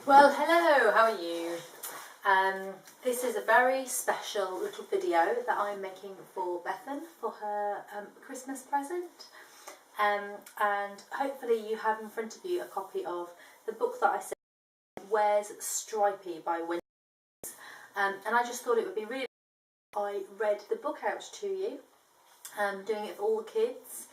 Well, hello, how are you? This is a very special little video that I'm making for Bethan for her Christmas present. And hopefully you have in front of you a copy of the book that I said, Where's Stripey by Wendy. And I just thought it would be really if I read the book out to you, doing it for all the kids,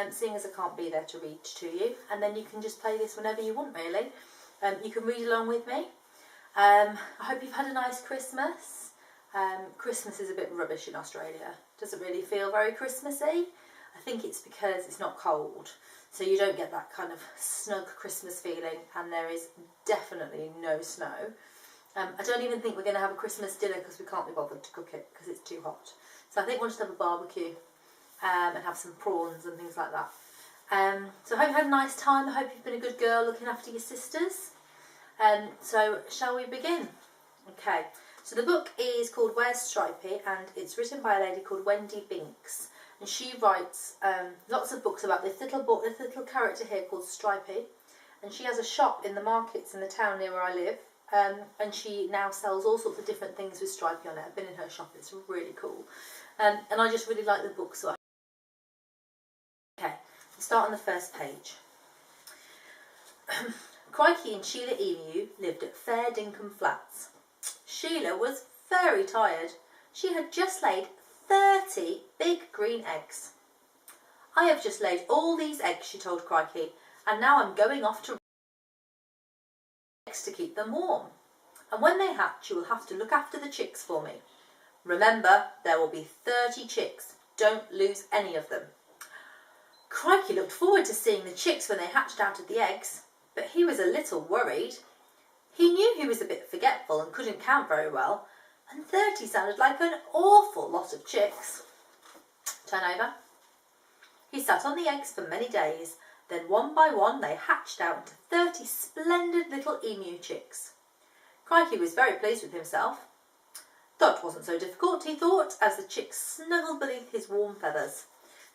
seeing as I can't be there to read to you. And then you can just play this whenever you want, really. You can read along with me. I hope you've had a nice Christmas. Christmas is a bit rubbish in Australia. Doesn't really feel very Christmassy. I think it's because it's not cold, so you don't get that kind of snug Christmas feeling, and there is definitely no snow. I don't even think we're going to have a Christmas dinner because we can't be bothered to cook it because it's too hot. So I think we'll just have a barbecue and have some prawns and things like that. So I hope you had a nice time. I hope you've been a good girl looking after your sisters. So shall we begin? Okay, so the book is called Where's Stripey, and it's written by a lady called Wendy Binks, and she writes lots of books about this little character here called Stripey, and she has a shop in the markets in the town near where I live, and she now sells all sorts of different things with Stripey on it. I've been in her shop, it's really cool, and I just really like the book. So okay, we'll start on the first page. Crikey and Sheila Emu lived at Fair Dinkum Flats. Sheila was very tired. She had just laid 30 big green eggs. I have just laid all these eggs, she told Crikey, and now I'm going off to eggs to keep them warm. And when they hatch, you will have to look after the chicks for me. Remember, there will be 30 chicks. Don't lose any of them. Crikey looked forward to seeing the chicks when they hatched out of the eggs, but he was a little worried. He knew he was a bit forgetful and couldn't count very well, and 30 sounded like an awful lot of chicks. Turn over. He sat on the eggs for many days, then one by one they hatched out into 30 splendid little emu chicks. Crikey was very pleased with himself. That wasn't so difficult, he thought, as the chicks snuggled beneath his warm feathers.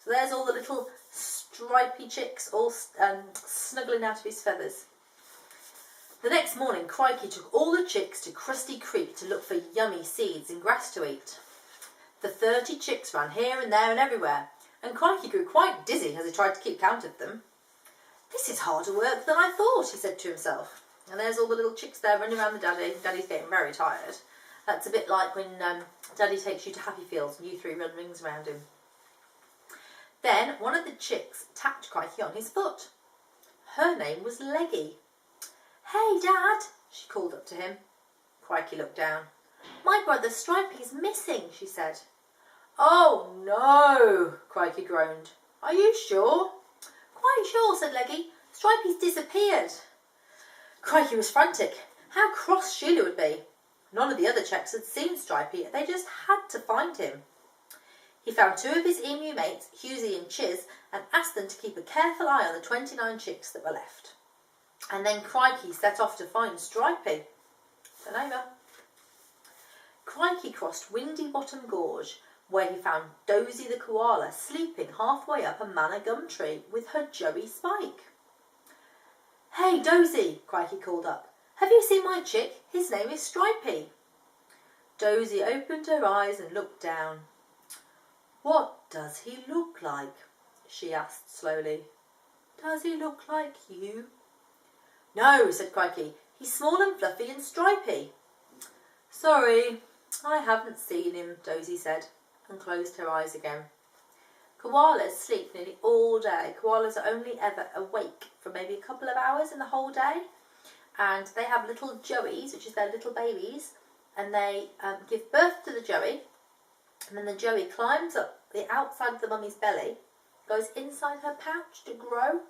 So there's all the little stripy chicks all snuggling out of his feathers. The next morning, Crikey took all the chicks to Crusty Creek to look for yummy seeds and grass to eat. The 30 chicks ran here and there and everywhere, and Crikey grew quite dizzy as he tried to keep count of them. This is harder work than I thought, he said to himself. And there's all the little chicks there running around the daddy. Daddy's getting very tired. That's a bit like when Daddy takes you to Happy Fields and you three run rings around him. Then one of the chicks tapped Crikey on his foot. Her name was Leggy. Hey, Dad, she called up to him. Crikey looked down. My brother Stripey's missing, she said. Oh, no, Crikey groaned. Are you sure? Quite sure, said Leggy. Stripey's disappeared. Crikey was frantic. How cross Sheila would be. None of the other chicks had seen Stripey. They just had to find him. He found 2 of his emu mates, Husey and Chiz, and asked them to keep a careful eye on the 29 chicks that were left. And then Crikey set off to find Stripey. Turn over. Crikey crossed Windy Bottom Gorge, where he found Dozy the koala sleeping halfway up a manna gum tree with her Joey Spike. Hey, Dozy, Crikey called up. Have you seen my chick? His name is Stripey. Dozy opened her eyes and looked down. What does he look like? She asked slowly. Does he look like you? No, said Crikey. He's small and fluffy and stripy. Sorry, I haven't seen him, Dozy said, and closed her eyes again. Koalas sleep nearly all day. Koalas are only ever awake for maybe a couple of hours in the whole day, and they have little joeys, which is their little babies, and they give birth to the joey, and then the joey climbs up the outside of the mummy's belly, goes inside her pouch to grow.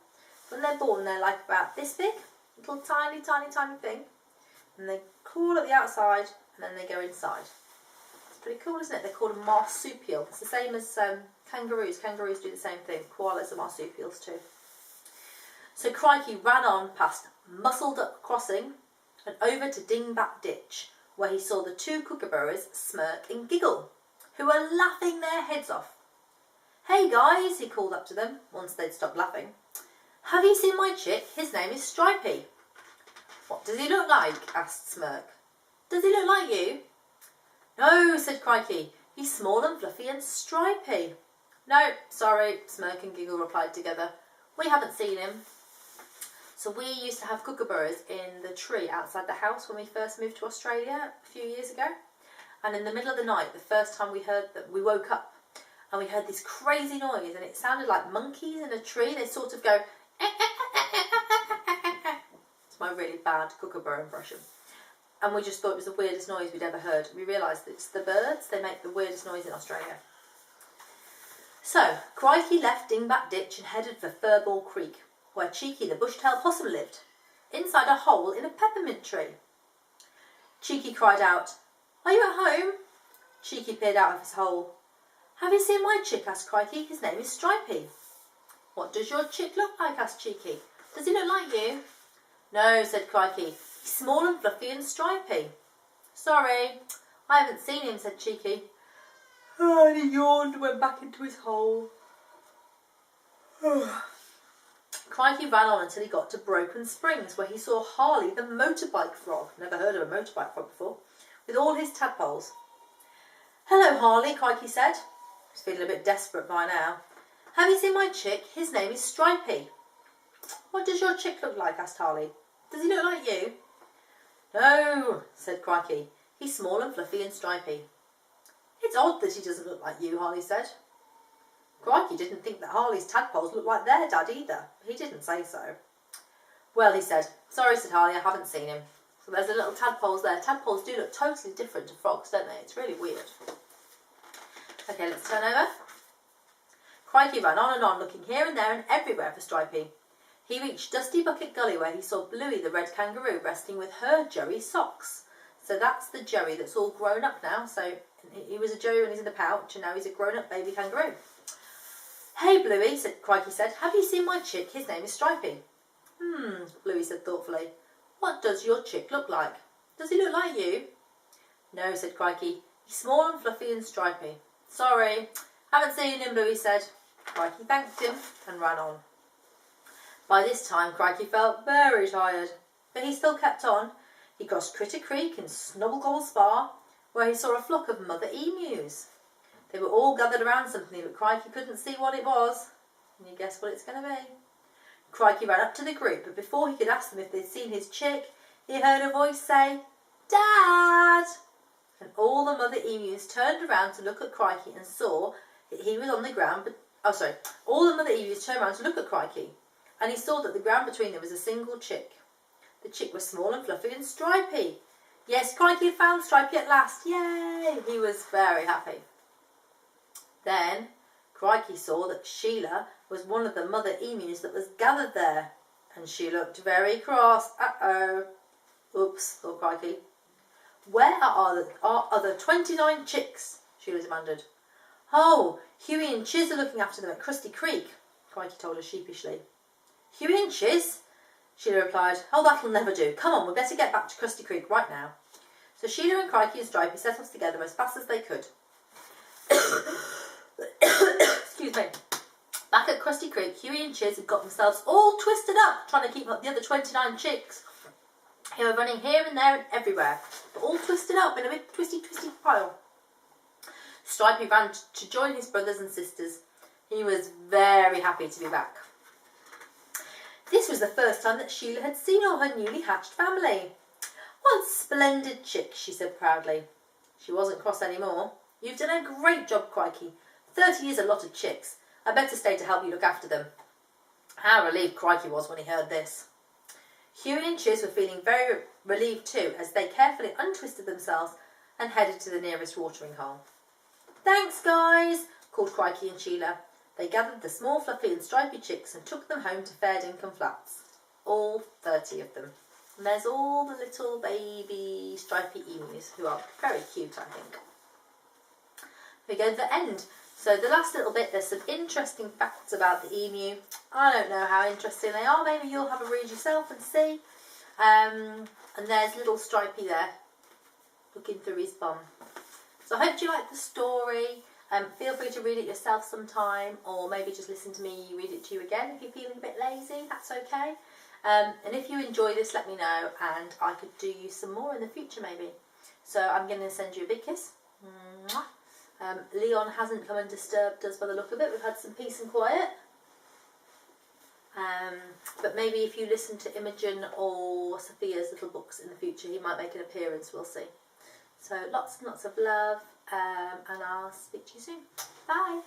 When they're born, they're like about this big, little tiny, tiny, tiny thing, and they crawl at the outside, and then they go inside. It's pretty cool, isn't it? They're called a marsupial. It's the same as kangaroos. Kangaroos do the same thing. Koalas are marsupials too. So Crikey ran on past Muscled Up Crossing and over to Dingbat Ditch, where he saw the 2 kookaburras smirk and giggle, who were laughing their heads off. Hey guys, he called up to them once they'd stopped laughing. Have you seen my chick? His name is Stripey. What does he look like? Asked Smirk. Does he look like you? No, said Crikey. He's small and fluffy and stripy. No, sorry, Smirk and Giggle replied together. We haven't seen him. So we used to have kookaburras in the tree outside the house when we first moved to Australia a few years ago. And in the middle of the night, the first time we heard that, we woke up and we heard this crazy noise, and it sounded like monkeys in a tree. They sort of go, it's my really bad kookaburra impression. And we just thought it was the weirdest noise we'd ever heard. We realised that it's the birds, they make the weirdest noise in Australia. So, Crikey left Dingbat Ditch and headed for Furball Creek, where Cheeky the bush-tailed possum lived, inside a hole in a peppermint tree. Cheeky cried out, Are you at home? Cheeky peered out of his hole. Have you seen my chick? Asked Crikey. His name is Stripey. What does your chick look like? Asked Cheeky. Does he look like you? No, said Crikey. He's small and fluffy and stripy. Sorry, I haven't seen him, said Cheeky. And he yawned and went back into his hole. Crikey ran on until he got to Broken Springs, where he saw Harley the motorbike frog. Never heard of a motorbike frog before. With all his tadpoles. Hello, Harley, Crikey said. He's feeling a bit desperate by now. Have you seen my chick? His name is Stripey. What does your chick look like? Asked Harley. Does he look like you? No, said Crikey. He's small and fluffy and stripy. It's odd that he doesn't look like you, Harley said. Crikey didn't think that Harley's tadpoles looked like their dad either. He didn't say so. Well, he said. Sorry, said Harley, I haven't seen him. So there's the little tadpoles there. Tadpoles do look totally different to frogs, don't they? It's really weird. Okay, let's turn over. Crikey ran on and on, looking here and there and everywhere for Stripey. He reached Dusty Bucket Gully, where he saw Bluey the red kangaroo resting with her Joey socks. So that's the Joey that's all grown up now. So he was a Joey when he's in the pouch, and now he's a grown-up baby kangaroo. Hey, Bluey, Crikey said. Have you seen my chick? His name is Stripey. Bluey said thoughtfully. What does your chick look like? Does he look like you? No, said Crikey. He's small and fluffy and stripy. Sorry, haven't seen him, Bluey said. Crikey thanked him and ran on. By this time, Crikey felt very tired, but he still kept on. He crossed Critter Creek and Snubblegobble Spa, where he saw a flock of mother emus. They were all gathered around something, but Crikey couldn't see what it was. Can you guess what it's going to be? Crikey ran up to the group, but before he could ask them if they'd seen his chick, he heard a voice say, Dad! And all the mother emus turned around to look at Crikey and saw that he was on the ground, all the mother emus turned around to look at Crikey, and he saw that the ground between them was a single chick. The chick was small and fluffy and stripy. Yes, Crikey had found Stripey at last. Yay! He was very happy. Then Crikey saw that Sheila was one of the mother emus that was gathered there, and she looked very cross. Uh-oh. Oops, thought Crikey. Where are our other 29 chicks? Sheila demanded. Oh, Huey and Chiz are looking after them at Krusty Creek, Crikey told her sheepishly. Huey and Chiz? Sheila replied. Oh, that'll never do. Come on, we'd better get back to Krusty Creek right now. So Sheila and Crikey and Stripey set off together as fast as they could. Excuse me. Back at Krusty Creek, Huey and Chiz had got themselves all twisted up, trying to keep up the other 29 chicks. They were running here and there and everywhere, but all twisted up in a big twisty pile. Stripey ran to join his brothers and sisters. He was very happy to be back. This was the first time that Sheila had seen all her newly hatched family. What splendid chicks, she said proudly. She wasn't cross anymore. You've done a great job, Crikey. 30 is a lot of chicks. I better stay to help you look after them. How relieved Crikey was when he heard this. Huey and Chiz were feeling very relieved too, as they carefully untwisted themselves and headed to the nearest watering hole. Thanks, guys, called Crikey and Sheila. They gathered the small, fluffy and stripy chicks and took them home to Fair Dinkum Flats. All 30 of them. And there's all the little baby stripy emus, who are very cute, I think. We go to the end. So the last little bit, there's some interesting facts about the emu. I don't know how interesting they are. Maybe you'll have a read yourself and see. And there's little Stripey there, looking through his bum. So I hope you like the story. Feel free to read it yourself sometime, or maybe just listen to me read it to you again if you're feeling a bit lazy. That's okay. And if you enjoy this, let me know, and I could do you some more in the future maybe. So I'm going to send you a big kiss. Mwah. Leon hasn't come and disturbed us by the look of it. We've had some peace and quiet. But maybe if you listen to Imogen or Sophia's little books in the future, he might make an appearance, we'll see. So lots and lots of love, and I'll speak to you soon. Bye.